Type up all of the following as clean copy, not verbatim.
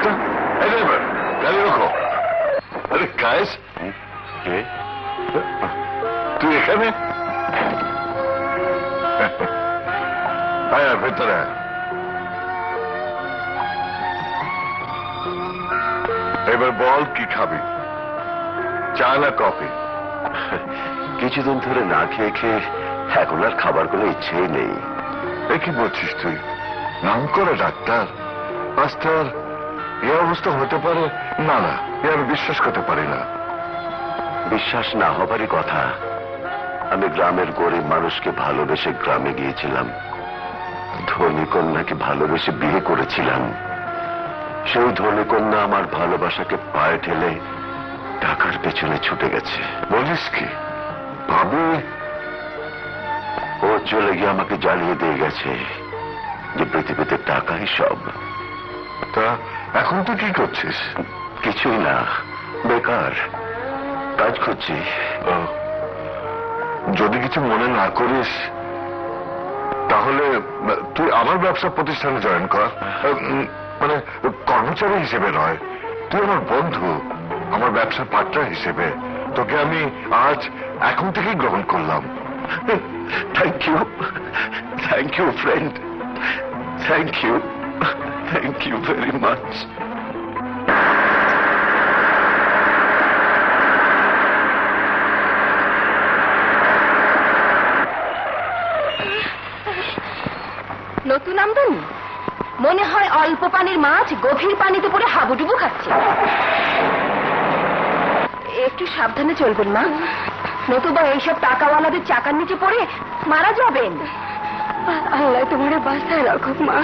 না? এই ড্রাইভার, গাড়ি রোকো। আরে কায়েস, কে? তুই এখানে? আয় ভেতরে আয়। এবার বল কি খাবি, চা না কফি? কিছুদিন ধরে না খেয়ে খেয়ে এখন আর খাবার কোনো ইচ্ছেই নেই। এ কি বলছিস তুই? নাম করে ডাক্তার, মাস্টার, এ অবস্থা হতে পারে? না না, এ আমি বিশ্বাস করতে পারি না। বিশ্বাস না হবারই কথা। আমি গ্রামের গরিব মানুষকে ভালোবেসে গ্রামে গিয়েছিলাম, ধনী কন্যাকে ভালোবেসে বিয়ে করেছিলাম। সেই ধনী কন্যা আমার ভালোবাসাকে পায়ে ঠেলে টাকার পেছনে ছুটে গেছে। বলিস কি? ভাবি ও চলে গিয়ে আমাকে জ্বালিয়ে দিয়ে গেছে যে পৃথিবীতে টাকাই সব। তা এখন তুই কি করছিস? কিছুই না, বেকার, কাজ করছি। যদি কিছু মনে না করিস তাহলে তুই আমার ব্যবসা প্রতিষ্ঠানে জয়েন কর। মানে কর্মচারী হিসেবে নয়, তুই আমার বন্ধু, আমার ব্যবসার পার্টনার হিসেবে তোকে আমি আজ এখন থেকেই গ্রহণ করলাম। Thank you friend, thank you very much. নতুন আমদানি মনে হয়, অল্প পানির মাছ গভীর পানিতে পড়ে হাবুডুবু খাচ্ছে। একটু সাবধানে চলবেন মা, নতুবা এইসব টাকাওয়ালাদের চাকার নিচে পড়ে মারা যাবেন। আল্লাহ তোমার বাঁচায় রাখুক মা।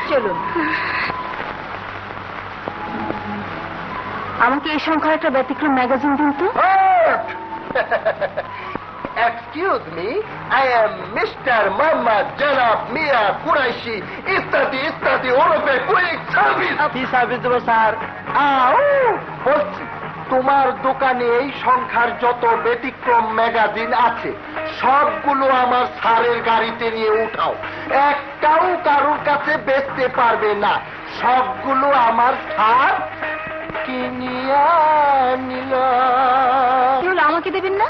চলুন, আমাকে এই সংখ্যার একটা ব্যতিক্রম ম্যাগাজিন দিন তো। Excuse me, I am Mr. Muhammad Janab Mia Quraishi ইত্যাদি ইত্যাদি ওরফে কুইক সার্ভিস। কি সার্ভিস দেবো স্যার? বলছি, তোমার দোকানে এই সংখ্যার যত ব্যতিক্রম ম্যাগাজিন আছে সবগুলো আমার স্যারের গাড়িতে নিয়ে উঠাও। একটাও কারোর কাছে বেচতে পারবে না, সবগুলো আমার স্যার কিনিয়া নিল। আমাকে দেবেন না?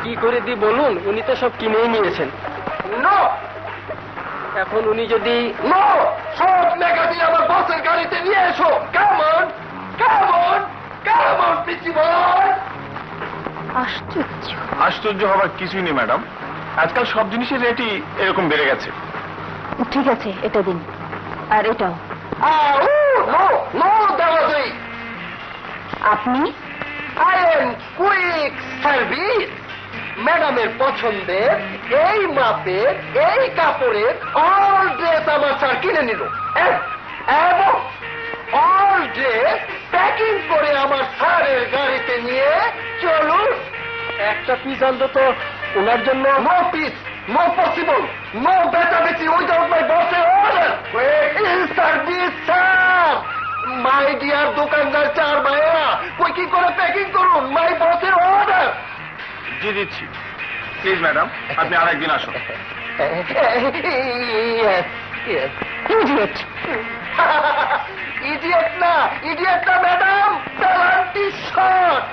কি করে দি বলুন, উনি তো সব কিনেই নিয়েছেন। এখন উনি যদি সব ম্যাগাজিন আমার বসের গাড়িতে নিয়ে এসো। কেমন কেমন কেমন পিসি বল? আশ্চর্য। আশ্চর্য হবার কিছুই নেই ম্যাডাম, আজকাল সব জিনিসের রেটই এরকম বেড়ে গেছে। ঠিক আছে, এটা দিন, আর এটাও। আপনি? I am quick service. ম্যাডামের পছন্দের এই মাপের এই কাপড়ের অল ড্রেস আমার স্যার কিনে নিল এবং অল ড্রেস প্যাকিং করে আমার স্যারের গাড়িতে নিয়ে চলুন। একটা পিস অন্তত ওনার জন্য। No piece, no possible, no বেচাবেচি উইদাউট মাই বসের order. Service sir. My dear দোকানদার চার ভাইয়া, কই কি করে প্যাকিং করুন, মাই বসের অর্ডার। জি দিচ্ছি, প্লিজ ম্যাডাম আপনি আরেকদিন আসুন। ইডিয়েট না ম্যাডাম, পেনাল্টি শট।